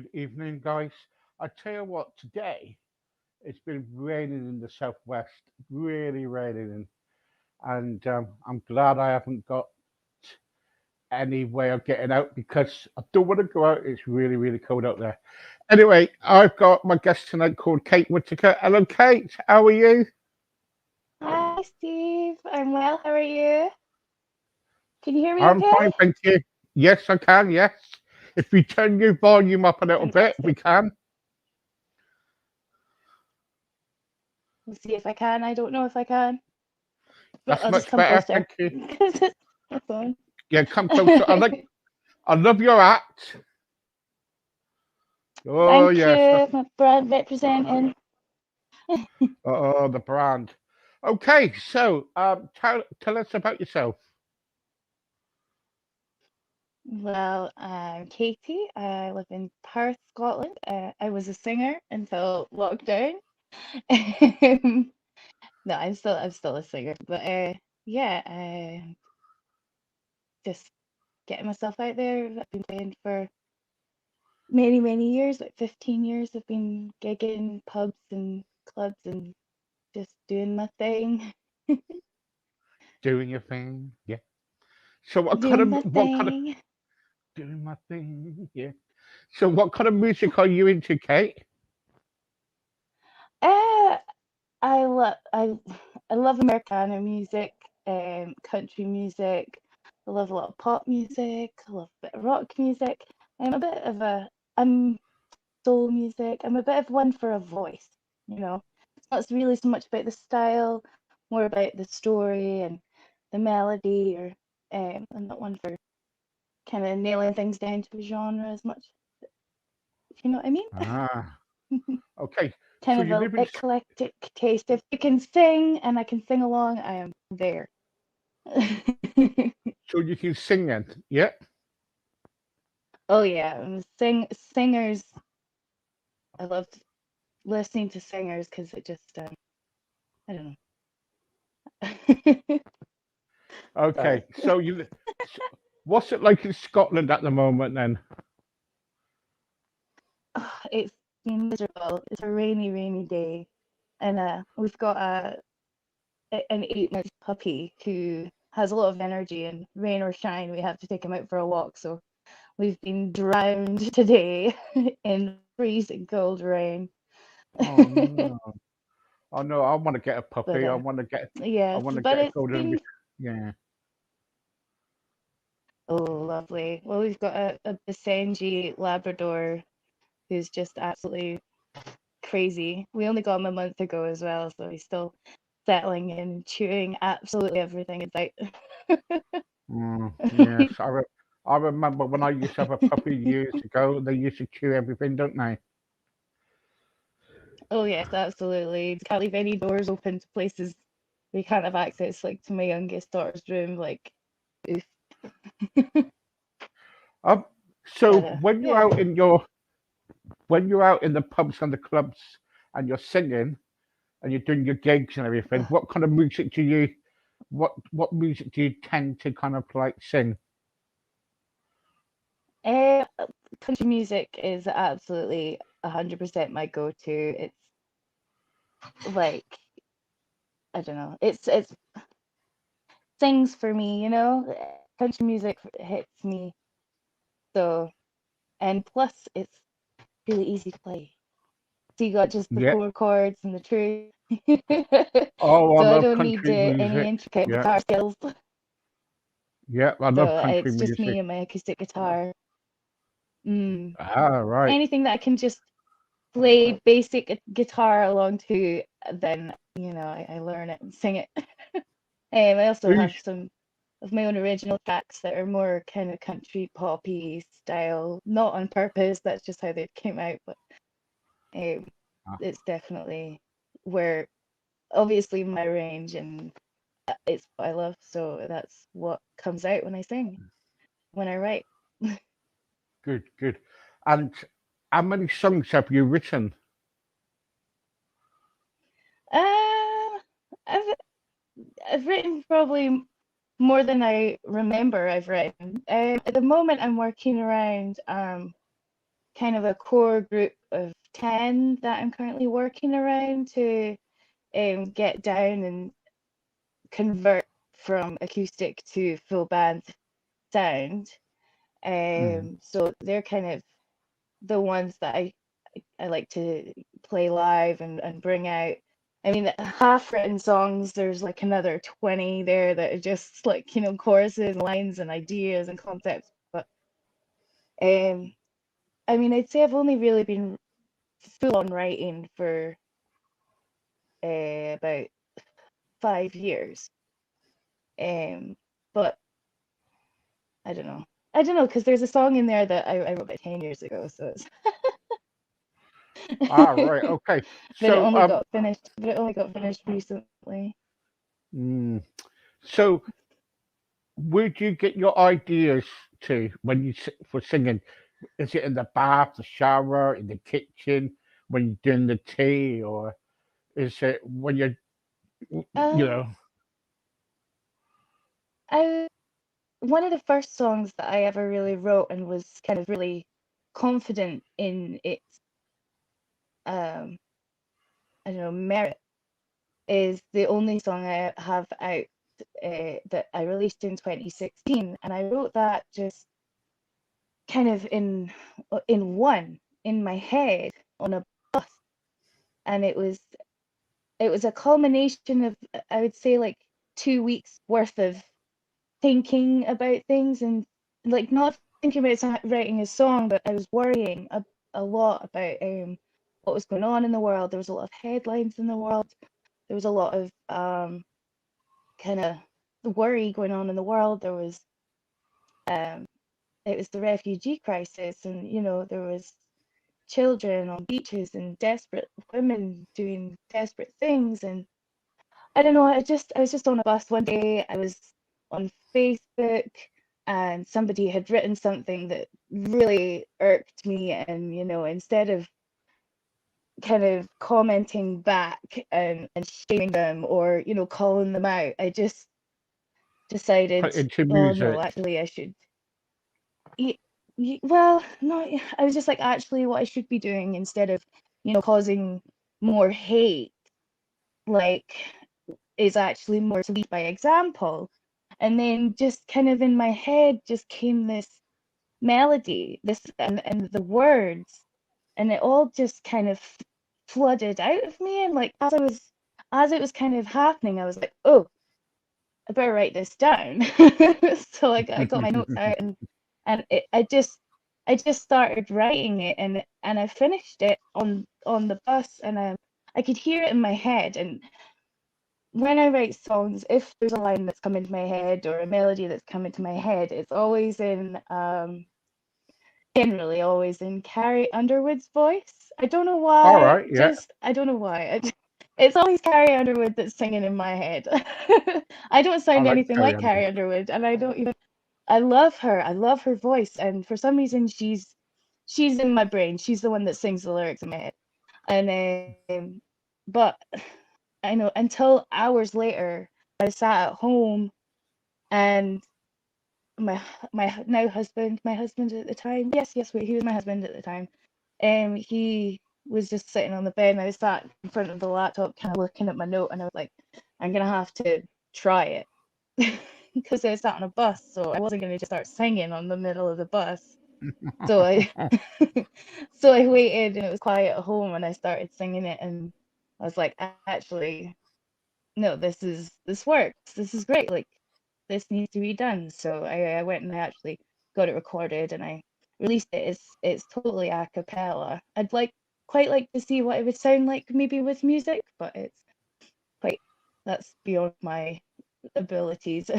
Good evening, guys. I tell you what, today it's been raining in the southwest, really raining, and I'm glad I haven't got any way of getting out because I don't want to go out. It's really, really cold out there. Anyway, I've got my guest tonight called Kate Whitaker. Hello, Kate. How are you? Hi, Steve. I'm well. How are you? Can you hear me I'm okay? fine, thank you. Yes, I can. Yes, if we turn your volume up a little bit, we Fantastic. can. We'll see if I can. I don't know if I can, but That's I'll just much come better. closer Thank you. because it's my phone. Yeah, come closer. I love your act. Oh Thank yes. you, my brand representing. Oh, the brand. Okay, so tell us about yourself. Well, I'm Katie. I live in Perth, Scotland. I was a singer until lockdown. No, I'm still a singer, but yeah, just getting myself out there. I've been playing for many years, like 15 years. I've been gigging pubs and clubs and just doing my thing, Doing your thing, yeah. So what kind doing of my what kind of thing. doing my thing, yeah. So what kind of music are you into, Kate? Uh, I love Americana music, country music. I love a lot of pop music. I love a bit of rock music. I'm soul music. I'm a bit of one for a voice, you know. It's not really so much about the style, more about the story and the melody, or I'm not one for kind of nailing things down to a genre as much, if you know what I mean. Ah, okay. Kind So of you a live in, eclectic taste. If you can sing and I can sing along, I am there. so you can sing then, yeah. Oh yeah, singers. I love listening to singers because it just I don't know. Sorry. Okay, so what's it like in Scotland at the moment then? It's been miserable. It's a rainy day, and we've got an 8 month puppy who has a lot of energy, and rain or shine, we have to take him out for a walk. So we've been drowned today in freezing cold rain. Oh no, oh no, I want to get a But puppy. I yes, want to but get a it's golden, been yeah. oh lovely. Well, we've got a Basenji Labrador who's just absolutely crazy. We only got him a month ago as well, so he's still settling in, chewing absolutely everything in sight. Yes, I remember when I used to have a puppy years ago. They used to chew everything, don't they? Oh yes, absolutely. Can't leave any doors open to places we can't have access, like to my youngest daughter's room. Like, oof. Um, so But yeah. when you're out in the pubs and the clubs and you're singing and you're doing your gigs and everything, Ugh. what kind of music do you what music do you tend to kind of like sing? Uh, Country music is absolutely 100% my go-to. It's like I don't know. It's sings for me, you know. Country music hits me so, and plus it's really easy to play. So you got just the Yeah. four chords and the truth. Oh, I So I love don't need country any music. intricate Yeah. guitar skills. Yeah, I love So country it's just me music. and my acoustic guitar. Mm. Ah, right. Anything that I can just play basic guitar along to, then I learn it and sing it. I also have Who's some of my own original tracks that are more kind of country poppy style, not on purpose. That's just how they came out. But um, ah, it's definitely where obviously my range and it's what I love. So that's what comes out when I sing, when I write. good, good. And how many songs have you written? Uh, I've I've written probably more than I remember I've written. At the moment, I'm working around kind of a core group of 10 that I'm currently working around to get down and convert from acoustic to full band sound. Mm. So they're kind of the ones that I like to play live and bring out. I mean, half written songs, there's like another 20 there that are just like, choruses, lines, and ideas and concepts. But um, I mean, I'd say I've only really been full on writing for about 5 years. Um, but I don't know. I don't know, because there's a song in there that I wrote about 10 years ago, so it's Ah, right. Okay. but it So, only got finished. But it only got finished recently. mm, so where'd you get your ideas to when for singing? Is it in the bath, the shower, in the kitchen, when you're doing the tea, or is it when you're, you Um, know? I One of the first songs that I ever really wrote and was kind of really confident in its um I don't know merit is the only song I have out that I released in 2016, and I wrote that just kind of in my head on a bus, and it was a culmination of, I would say, like 2 weeks worth of thinking about things, and like not thinking about writing a song, but I was worrying a lot about what was going on in the world. There was a lot of headlines in the world. There was a lot of kind of worry going on in the world. There was um, it was the refugee crisis, and there was children on beaches and desperate women doing desperate things. And I don't know, I was just on a bus one day. I was on Facebook, and somebody had written something that really irked me, and instead of kind of commenting back and shaming them, or calling them out, I just decided, Put into oh no, music? actually I should. Well, no, I was just like, actually, what I should be doing, instead of causing more hate, like, is actually more to lead by example. And then just kind of in my head just came this melody, this and the words, and it all just kind of flooded out of me. And like, as it was kind of happening, I was like, oh, I better write this down. So like, I got my notes out, and I just started writing it, and I finished it on the bus, and I could hear it in my head. And when I write songs, if there's a line that's come into my head or a melody that's come into my head, it's always generally always in Carrie Underwood's voice. I don't know All why, right. Yeah. I don't know why. It's always Carrie Underwood that's singing in my head. I don't I sound like anything Carrie like Underwood. Carrie Underwood, and I don't even. I love her. I love her voice, and for some reason, she's in my brain. She's the one that sings the lyrics in my head. And but I know, until hours later, I sat at home, and my my husband at the time, yes, wait, he was my husband at the time. He was just sitting on the bed, and I sat in front of the laptop, kind of looking at my note, and I was like, I'm gonna have to try it, because I sat on a bus, so I wasn't gonna just start singing on the middle of the bus. So I so I waited, and it was quiet at home, and I started singing it, and I was like, actually, no, this works. This is great. Like, this needs to be done. So I went and I actually got it recorded, and I released it. It's totally a cappella. I'd quite like to see what it would sound like maybe with music, but it's quite that's beyond my abilities.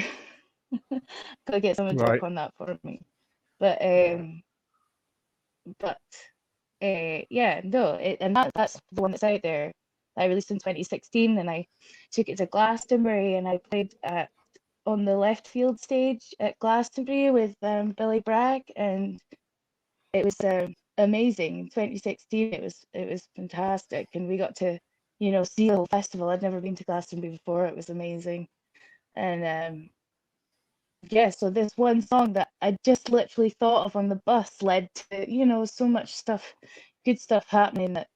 Gotta get someone to work Right. on that for me. But but yeah, no, and that's the one that's out there. I released in 2016, and I took it to Glastonbury, and I played on the left field stage at Glastonbury with Billy Bragg, and it was amazing. 2016, it was fantastic, and we got to see the whole festival. I'd never been to Glastonbury before. It was amazing, and yeah, so this one song that I just literally thought of on the bus led to, so much stuff, good stuff happening that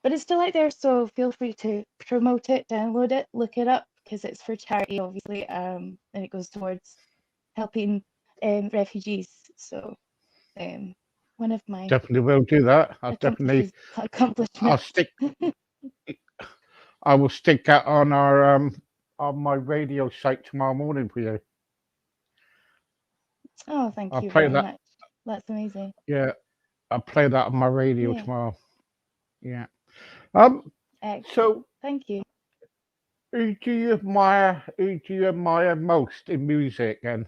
but it's still out there, so feel free to promote it, download it, look it up because it's for charity, obviously, and it goes towards helping refugees. So one of my Definitely will do that. I'll accomplishments. stick. I will stick that on my radio site tomorrow morning for you. Oh, thank I'll you play very that. much. That's amazing. Yeah, I'll play that on my radio Yeah, tomorrow. Yeah. Um. excellent. So, Thank you. who do you admire? Who do you admire most in music? And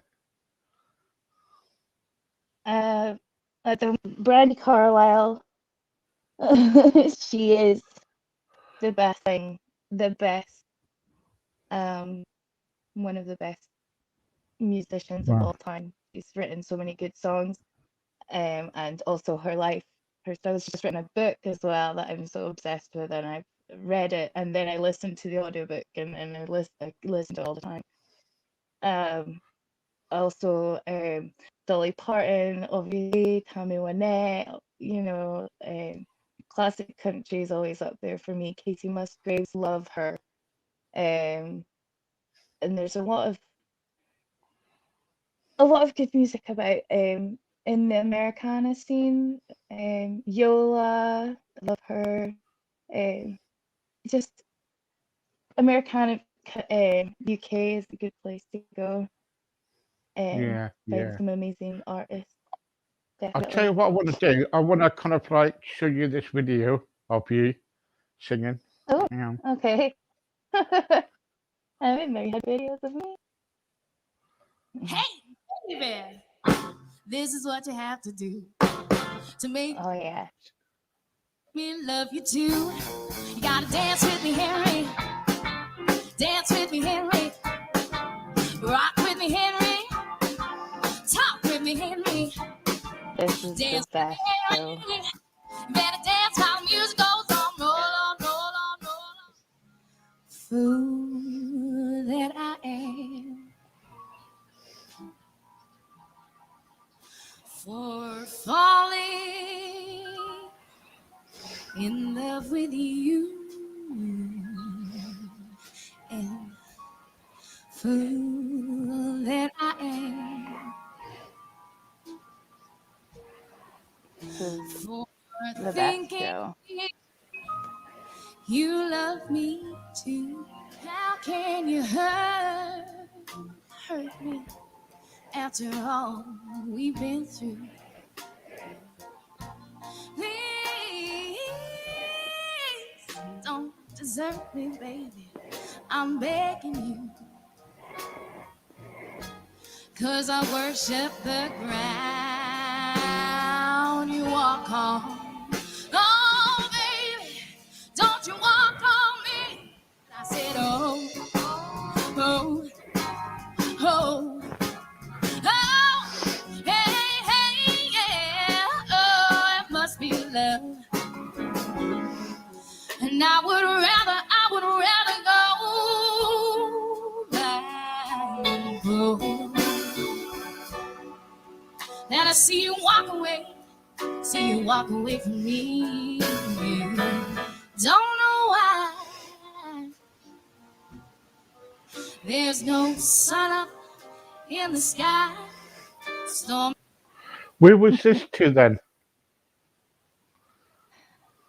Uh, the Brandy Carlisle, she is the best thing, the best, um, one of the best musicians of wow. all time. She's written so many good songs, and also her life. Her She's just written a book as well that I'm so obsessed with, and I've read it, and then I listened to the audiobook, and I listen to it all the time. Um, Also, Dolly Parton, obviously, Tammy Wynette, classic country is always up there for me. Casey Musgraves, love her. Um, and there's a lot of good music about in the Americana scene. Yola, love her. Um, just Americana, UK is a good place to go. Yeah, Find yeah. some amazing artists, I'll tell you definitely. what I want to do. I want to kind of like show you this video of you singing. Oh, Yeah. okay. I haven't never had videos of me. Hey, baby, this is what you have to do to make Oh yeah. me love you too. You gotta dance with me, Henry. Dance with me, Henry. Rock with me, Henry. Talk with me, Henry. This is the Dance with me, best show. Henry. You better dance while the music goes on. Roll on, roll on, roll on. Fool that I am for falling in love with you. And fool that I am This is for the best thinking show. you love me too. How can you hurt me after all we've been through? Please don't desert me, baby. I'm begging you, 'cause I worship the ground you walk on. Oh, baby, don't you walk on me. I said, oh, oh, oh, oh, hey, hey, yeah. Oh, it must be love. And I would rather go than I see you walk away from me. Don't know why there's no sun up in the sky. Storm. Where was this to then?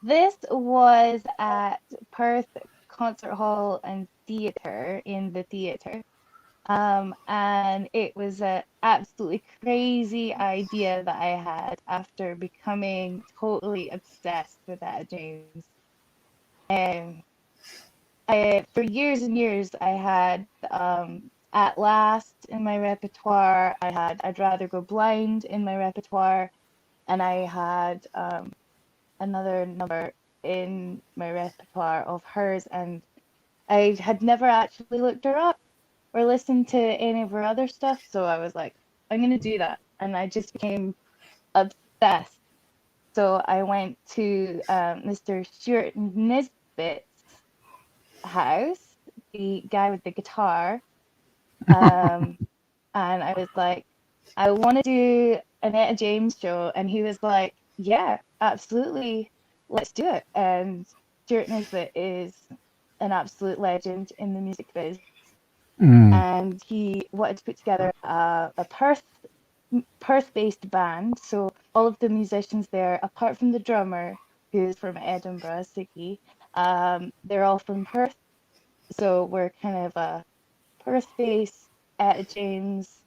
This was at Perth Concert Hall and Theatre in the theatre. And it was a absolutely crazy idea that I had after becoming totally obsessed with Etta James. Um, for years and years, I had At Last in my repertoire. I had I'd Rather Go Blind in my repertoire, and I had another number in my repertoire of hers, and I had never actually looked her up or listened to any of her other stuff, so I was like, I'm gonna do that, and I just became obsessed. So I went to Mr. Stuart Nisbet's house, the guy with the guitar, um, and I was like, I want to do an Etta James show, and he was like, yeah, absolutely, let's do it. And Stuart Nisbet is an absolute legend in the music biz, Mm. and he wanted to put together a Perth-based band. So all of the musicians there, apart from the drummer, who's from Edinburgh, Siggy, they're all from Perth. So we're kind of a Perth-based Etta James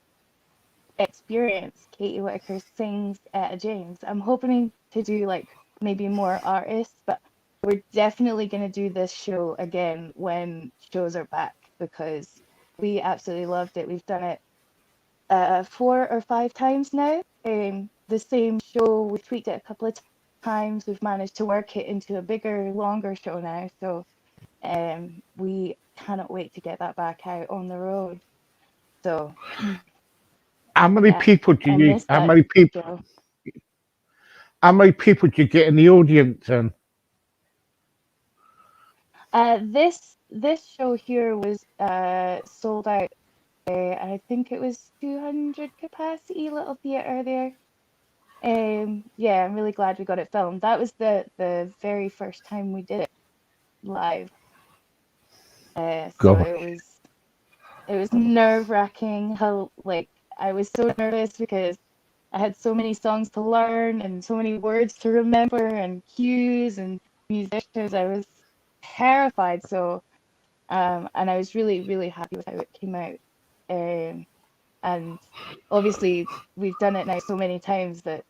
experience. Katie Whitaker sings Etta James. I'm hoping to do like maybe more artists, but we're definitely going to do this show again when shows are back because we absolutely loved it. We've done it 4 or 5 times now. The same show, we tweaked it a couple of times. We've managed to work it into a bigger, longer show now. So we cannot wait to get that back out on the road. So How many yeah, people do I you? miss that show. How many people do you get in the audience? And This show here was sold out. I think it was 200 capacity little theater there. Yeah, I'm really glad we got it filmed. That was the very first time we did it live. So God, it was nerve-wracking how like I was so nervous because I had so many songs to learn and so many words to remember and cues and musicians. I was terrified. So and I was really, really happy with how it came out. And obviously we've done it now so many times that,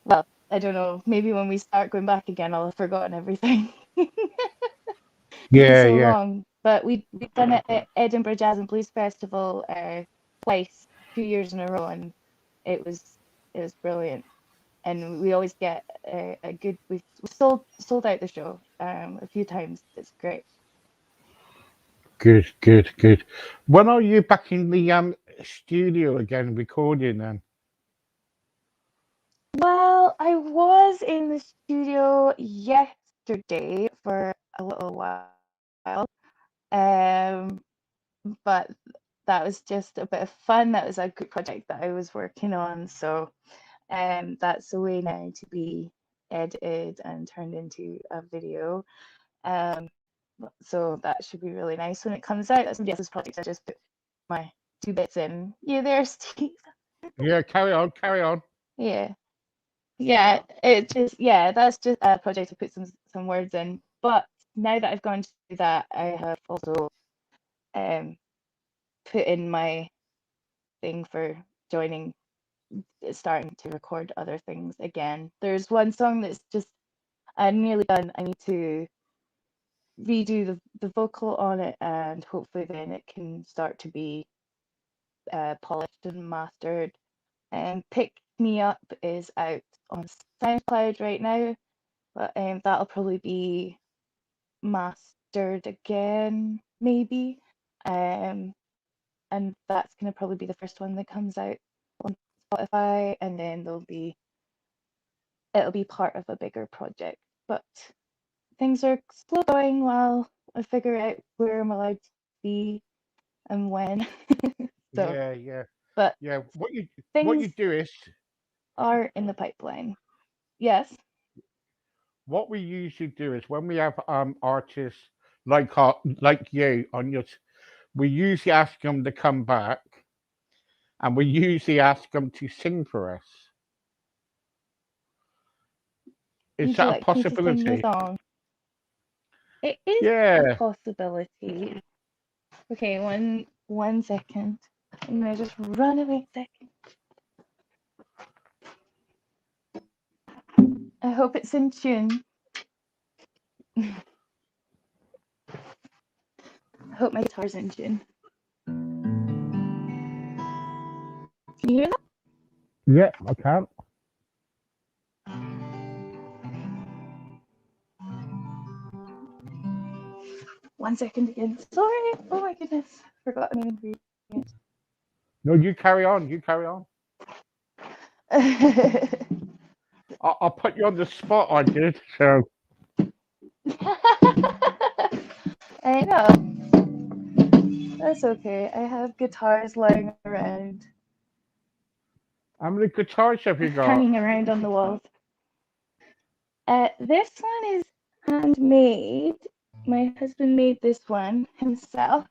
well, I don't know, maybe when we start going back again, I'll have forgotten everything. It's been yeah, so yeah, long. But we've done it at Edinburgh Jazz and Blues Festival twice, 2 years in a row, and it was it was brilliant. And we always get a good. We've sold out the show a few times. It's great. good, good, good. When are you back in the studio again recording? And Well, I was in the studio yesterday for a little while, um, but that was just a bit of fun. That was a group project that I was working on, so that's a way now to be edited and turned into a video. Um, so that should be really nice when it comes out. That's somebody else's project. I just put my 2 bits in. You there, Steve? yeah, carry on, carry on. Yeah. Yeah, it just that's just a project to put some words in. But now that I've gone through that, I have also um put in my thing for joining, starting to record other things again. There's one song that's just I'm nearly done. I need to redo the vocal on it, and hopefully then it can start to be polished and mastered. And Pick Me Up is out on SoundCloud right now, but that'll probably be mastered again, maybe. Um, and that's gonna probably be the first one that comes out on Spotify, and then it'll be part of a bigger project. But things are slow going while I figure out where I'm allowed to be and when. So, Yeah, yeah, but yeah. What you things do is are in the pipeline. Yes. what we usually do is when we have artists like you on your, we usually ask them to come back, and we usually ask them to sing for us. Is Would you that a like me to sing the possibility? song? It is a Yeah, possibility. Okay, one second. I'm gonna just run away a second. I hope it's in tune. I hope my guitar's in tune. Can you hear that? yeah, I can. 1 second again. Sorry. Oh my goodness. Forgot the main ingredient. No, you carry on. You carry on. I'll put you on the spot. I did. So I know. That's okay. I have guitars lying around, How many guitars have you got? hanging around on the walls. This one is handmade. My husband made this one himself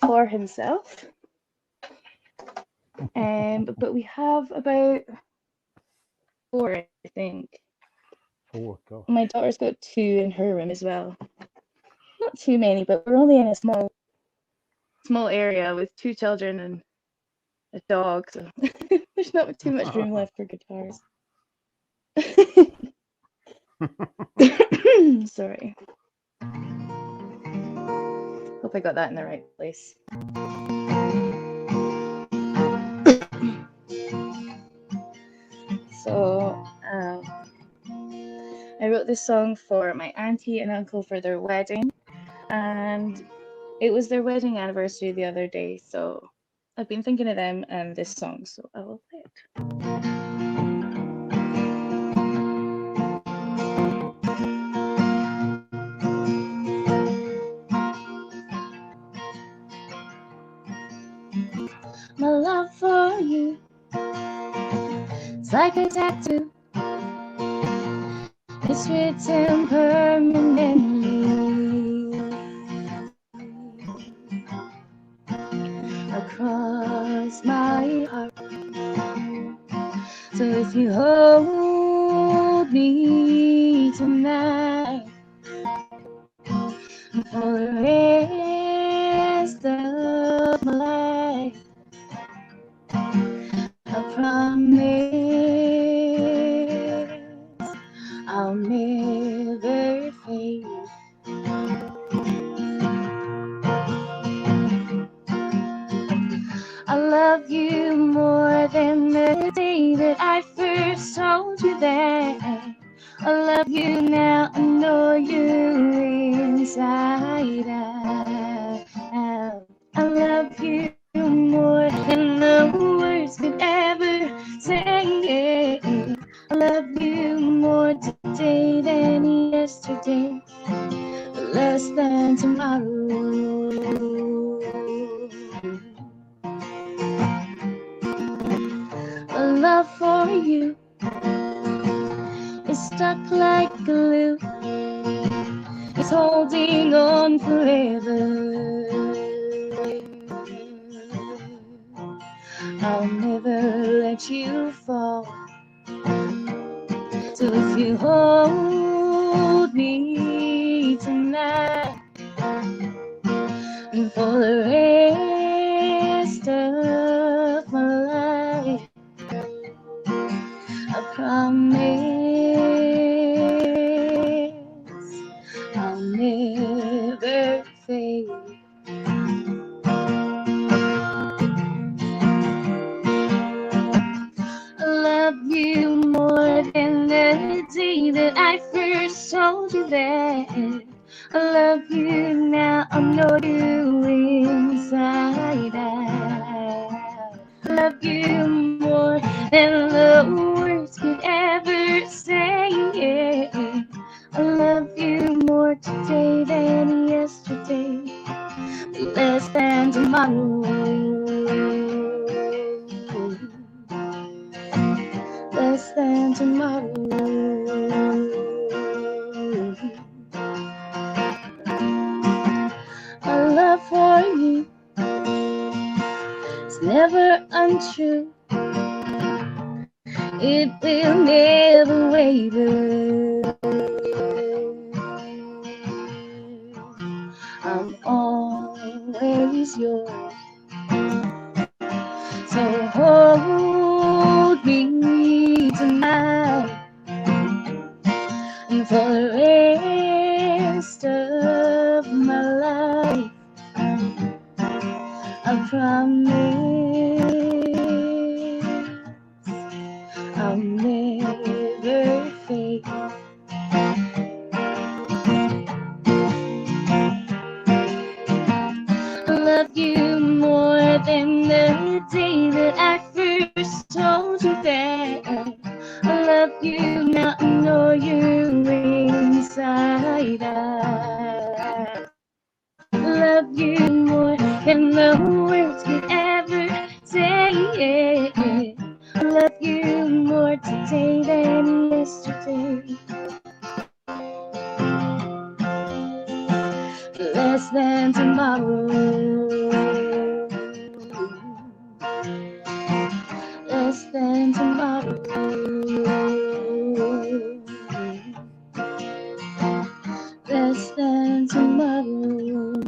for himself. But we have about 4, I think. 4, gosh. My daughter's got 2 in her room as well. Not too many, but we're only in a small area with 2 children and a dog, so there's not too much room left for guitars. Sorry. Hope I got that in the right place. So, I wrote this song for my auntie and uncle for their wedding, and it was their wedding anniversary the other day, so I've been thinking of them and this song, so I will play it. My love for you, it's like a tattoo. It's written permanently across my heart. So if you hold me tonight for the rest of my life, I promise I'll never fade. I love you more than the day that I first told you that. I love you now, I know you inside out. I love you more than the words could ever say. I love you more today than yesterday, but less than tomorrow. A love for you is stuck like glue. It's holding on forever. I'll never let you fall. So if you hold me tonight and for the rest of my life, I promise I'll never fade. I love you more than the day that I first told you that. I love you now, I know you inside out. I love you more than the words could ever say. I love you more today than yesterday, less than tomorrow. Less than tomorrow. Our love for you is never untrue. It will never waver. I'm always yours. So hold me tonight and for the rest of my life, I promise I'll never fade. I love you more than the day that I first told you that. I love you now, I know you inside out. I love you less than tomorrow. Less than tomorrow. Less than tomorrow.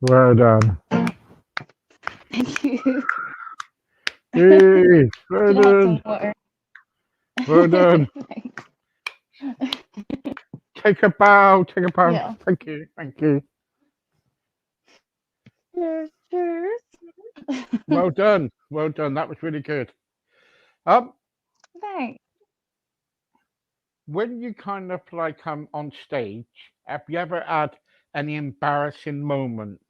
Well done. Thank you. Yay, well Should have had some done. water. Well done. Thanks. Take a bow. Take a bow. Yeah. Thank you. Thank you. Cheers. Cheers. Well done. Well done. That was really good. Um, Thanks. when you kind of like on stage, have you ever had any embarrassing moments?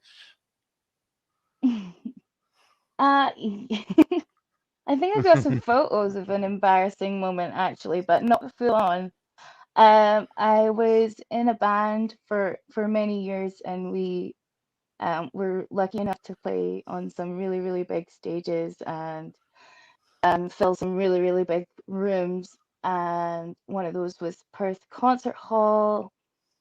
I think I got some photos of an embarrassing moment actually, but not full on. I was in a band for many years, and we were lucky enough to play on some really big stages and fill some really big rooms. And one of those was Perth Concert Hall,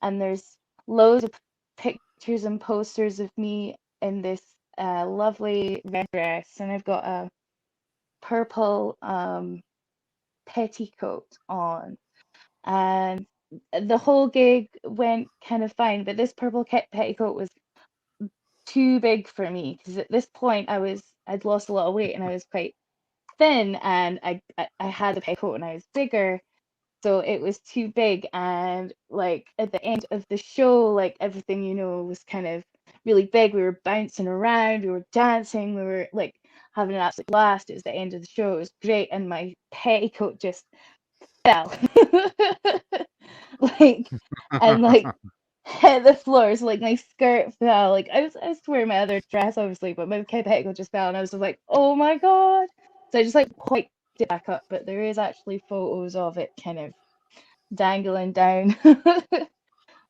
and there's loads of pictures and posters of me in this lovely red dress, and I've got a purple petticoat on, and the whole gig went kind of fine, but this purple petticoat was too big for me because at this point I'd lost a lot of weight and I was quite thin, and I had a petticoat and I was bigger, so it was too big. And like at the end of the show, like everything was kind of really big. We were bouncing around, we were dancing, we were like having an absolute blast. It was the end of the show, it was great, and my petticoat just fell. like and like hit the floor. So like my skirt fell. Like I was wearing my other dress obviously, but my petticoat just fell, and I was just like, oh my god. So I just like quite it back up, but there is actually photos of it kind of dangling down.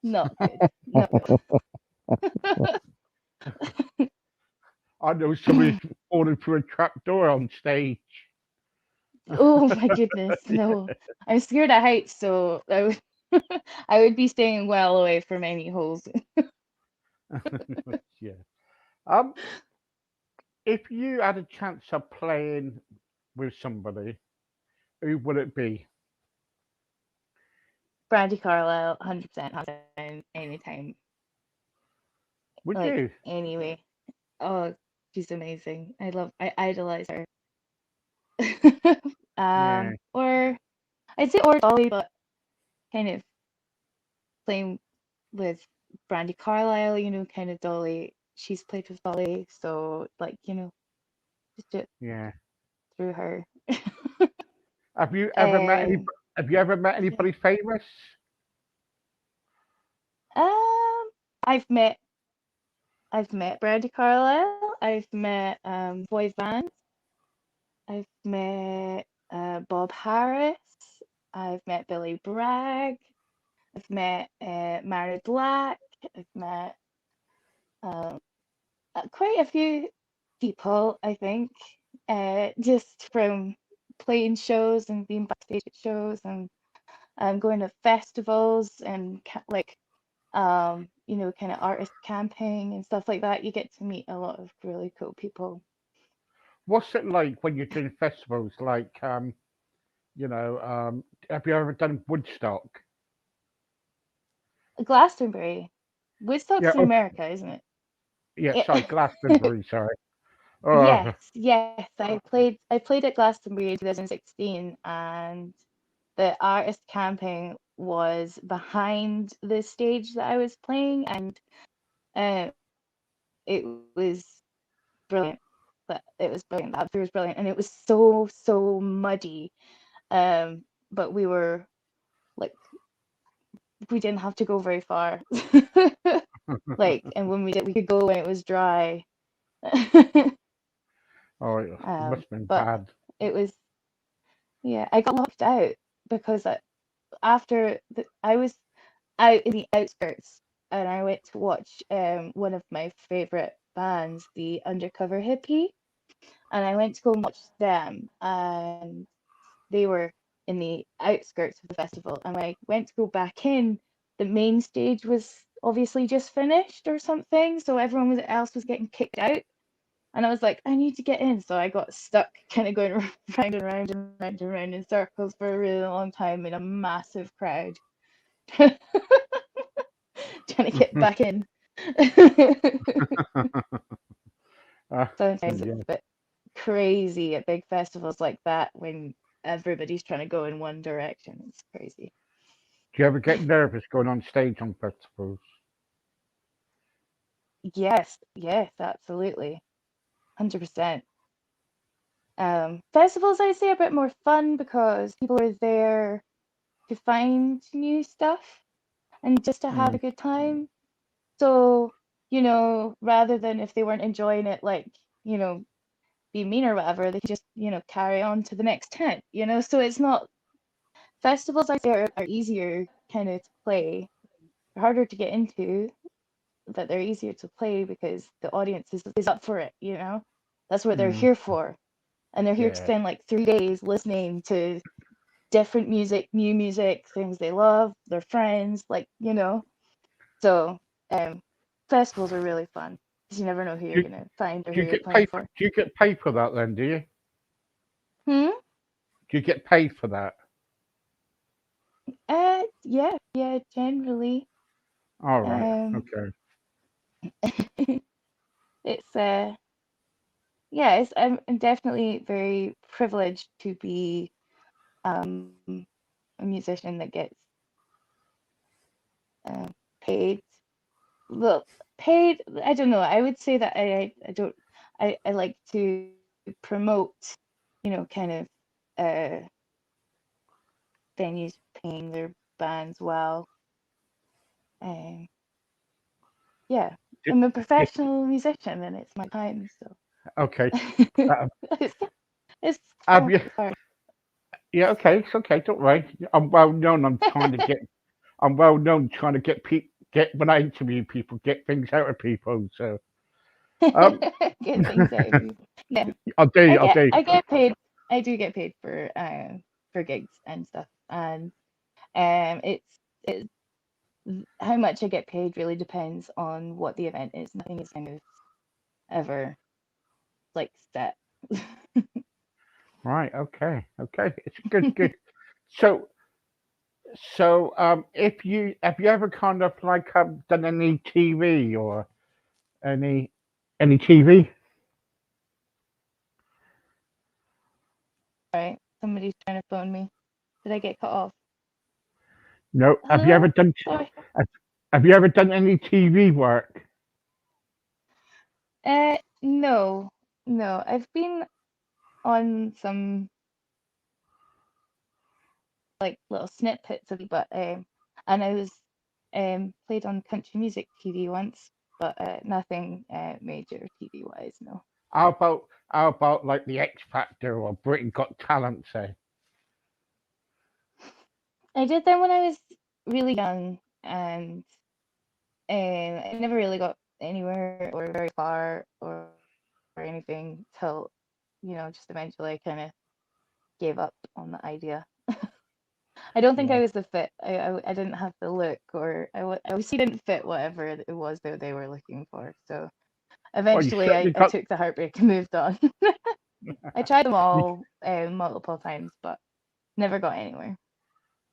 Not good. No. I know somebody's fallen through a trap door on stage. Oh my goodness, no. I'm scared of heights, so I would I would be staying well away from any holes. Yeah. Um, if you had a chance of playing with somebody, who would it be? Brandy Carlisle, 100% hands down, anytime. Would Like you? anyway. Oh, she's amazing. I idolize her. Yeah. Or I'd say or Dolly, but kind of playing with Brandy Carlisle, kind of Dolly. She's played with Dolly, so like, just do it Yeah. through her. Have you ever met any? Um, Have you ever met yeah. anybody famous? I've met Brandy Carlisle. I've met Boy Vance. I've met Bob Harris. I've met Billy Bragg. I've met Mary Black. I've met um, quite a few people, I think, just from playing shows and being backstage at shows and going to festivals and like kind of artist camping and stuff like that. You get to meet a lot of really cool people. What's it like when you're doing festivals? Like, have you ever done Woodstock? Glastonbury, Woodstock's Yeah. in Oh, America, isn't it? yeah. Yeah. Sorry, Glastonbury. Sorry. Yes, Oh, yes. I played at Glastonbury in 2016, and the artist camping was behind the stage that I was playing, and uh, it was brilliant. But it was brilliant. That was brilliant, and it was so muddy. But like we didn't have to go very far. Like, and when we did, we could go when it was dry. oh, it must have been But bad. it was, yeah, I got locked out because I was out in the outskirts, and I went to watch one of my favorite bands, the Undercover Hippie, and I went to go and watch them, and they were in the outskirts of the festival. And when I went to go back in, the main stage was obviously just finished or something, so everyone else was getting kicked out. And I was like, I need to get in. So I got stuck kind of going round and round and round and round in circles for a really long time in a massive crowd, trying to get back in. Sometimes Yeah. it's a bit crazy at big festivals like that when everybody's trying to go in one direction. It's crazy. Do you ever get nervous going on stage on festivals? Yes, yes, absolutely. 100%. Festivals, I'd say, are a bit more fun because people are there to find new stuff and just to have Mm, a good time. So, rather than if they weren't enjoying it, like, you know, be mean or whatever, they could just, carry on to the next tent. So it's not, festivals, I say, are easier kind of to play, they're harder to get into, but they're easier to play because the audience is up for it. That's what they're mm, here for. And they're here to yeah. spend like 3 days listening to different music, new music, things they love, their friends, like. So um, festivals are really fun because you never know who you're Do, gonna find or do who you you're get playing paid for? for. Do you get paid for that then? Do you? Hmm. Do you get paid for that? Yeah, yeah, generally. All right. Um, Okay. it's yeah, I'm definitely very privileged to be um a musician that gets uh, paid. Well, paid. I don't know. I would say that I don't. I like to promote, kind of venues paying their bands well. Um, yeah, Do- I'm a do- professional musician and it's my time, so okay. Uh, it's it's have hard. you? It's hard. Yeah. Okay. It's okay. Don't worry. I'm well known. I'm trying to get. I'm well known trying to get when I interview people, get things out of people. So um, Get things out of people. Yeah, I do. I do. I get paid. I do get paid for gigs and stuff, and it's how much I get paid really depends on what the event is. Nothing is kind of ever like set. Right. Okay. Okay. It's good. Good. So so if you have you ever kind of like done any TV or any any TV? Right? Somebody's trying to phone me. Did I get cut off? No. Have you ever Hello? done? Sorry. Have have you ever done any TV work? No, no. I've been on some like little snippets of it, but and I was played on country music TV once, but nothing major TV wise, no. How about like the X Factor or Britain Got Talent? Say. I did them when I was really young, and I never really got anywhere or very far or anything till, just eventually I kind of gave up on the idea. I don't think Yeah. I was the fit. I didn't have the look, or I obviously didn't fit whatever it was that they were looking for. So Well, you eventually certainly I got. took the heartbreak and moved on. I tried them You, all multiple times, but never got anywhere.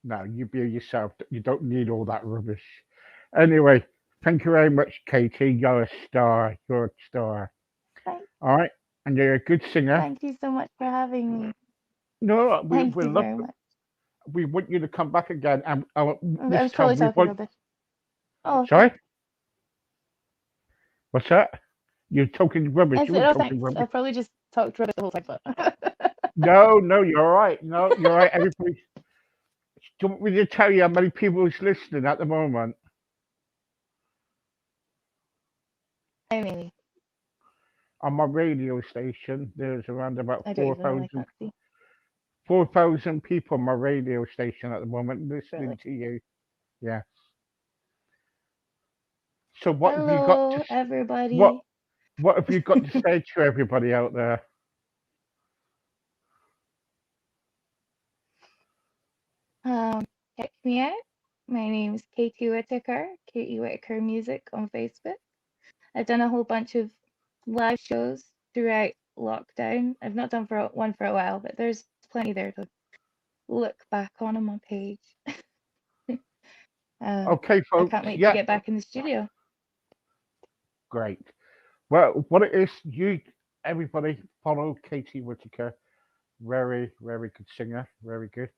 no, you be yourself. You don't need all that rubbish. Anyway, thank you very much, Katie. You're a star. You're a star. Thank, All right, and you're a good singer. thank you so much for having me. No, Thank we you love. very much. We want you to come back again, and I this was probably time we talking want. rubbish. Oh, Sorry, thanks. what's that? You're talking rubbish. I You said, weren't oh, talking thanks. I rubbish. probably just talked rubbish the whole time, but No, no, you're all right. No, you're all right. Everybody, do you want me to tell you how many people is listening at the moment? I mean, On my radio station, there's around about I don't even know. I can't see. 4,000 people on my radio station at the moment listening Really. to you. Yeah. So what have you got to Hello, what everybody. what have you got to say to everybody out there? Um, Check me out. My name's Katie Whitaker, Katie Whitaker Music on Facebook. I've done a whole bunch of live shows throughout lockdown. I've not done one for a while, but there's plenty there to look back on my page. Okay, I folks. can't wait to Yeah, get back in the studio. great. Well, what it is, everybody follow Katie Whitaker. Very, very good singer. Very good.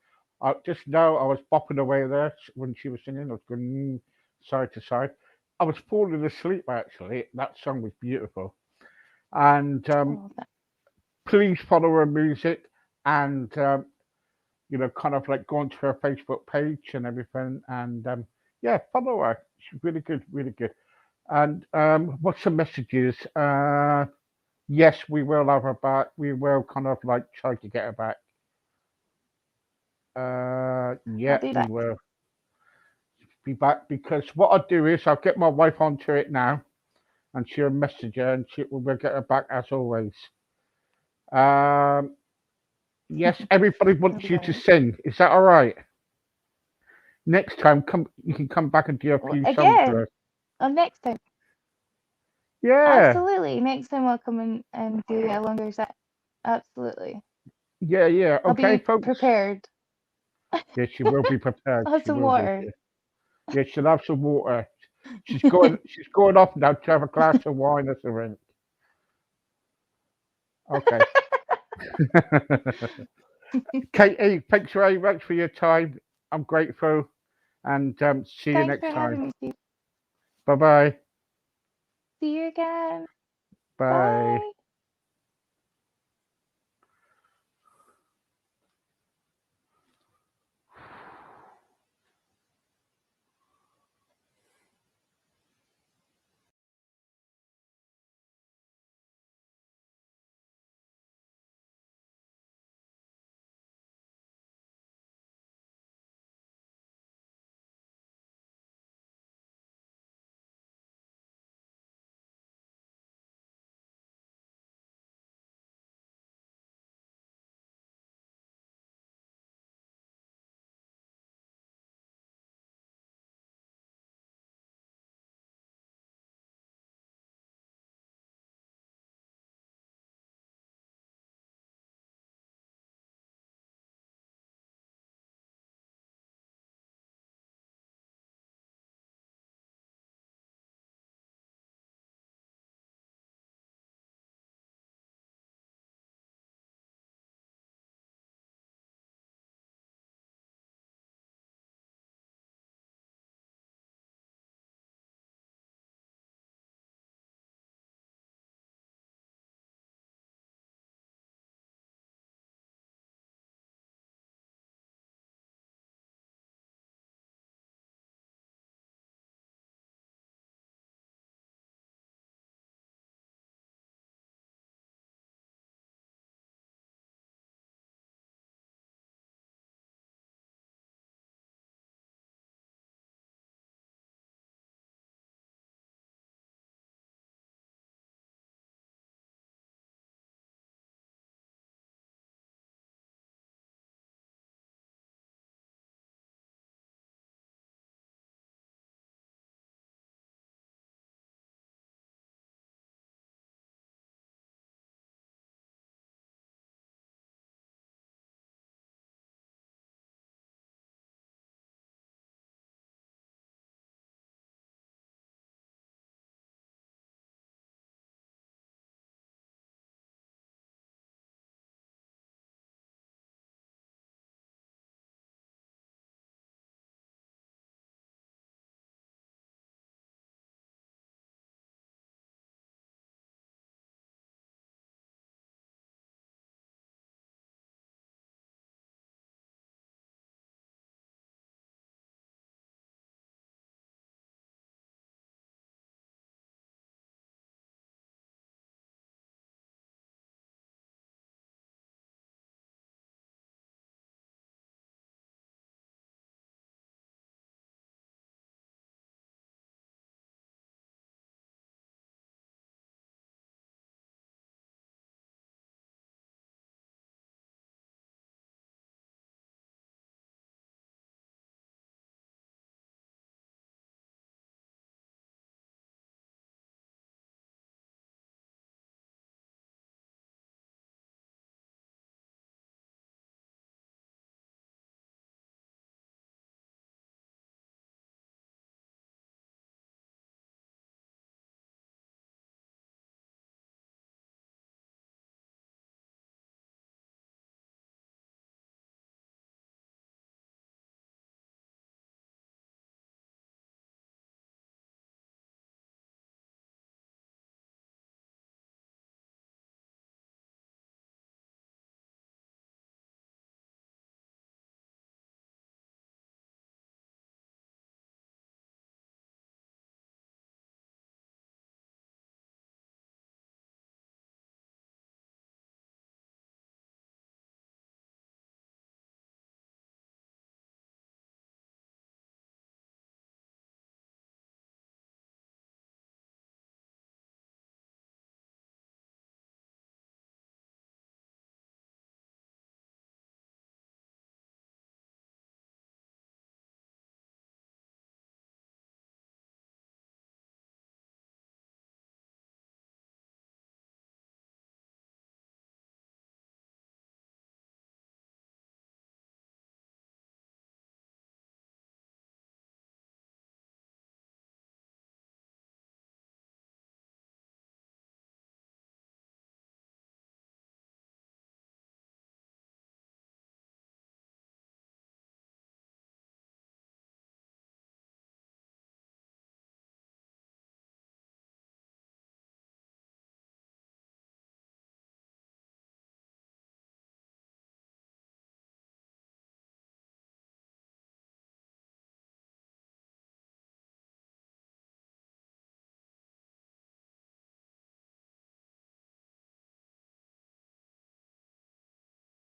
Just now, I was bopping away there when she was singing. I was going side to side. I was falling asleep actually. That song was beautiful. And Oh, please follow her music and kind of like go onto her Facebook page and everything. And yeah, follow her. She's really good, really good. And what's the messages? Yes, we will have her back. We will kind of like try to get her back. I'll Yeah, be we back. will be back because what I'll do is I'll get my wife onto it now and she'll message her and we'll get her back as always. Yes, everybody That'll wants be you to brilliant. sing. Is that all right? Next time, you can come back and do a few songs for Again, us. next time. Yeah, Absolutely. Next time I'll come and do a longer set. Absolutely. yeah, yeah. I'll Okay, be folks. prepared. Yeah, she will be prepared. I'll have She some will be. water. Yeah, she'll have some water. She's going. She's going off now to have a glass of wine or something. Okay. Katie, thanks very much for your time. I'm grateful, and see you Thanks for next time. having me, Steve. Bye bye. See you again. Bye. Bye.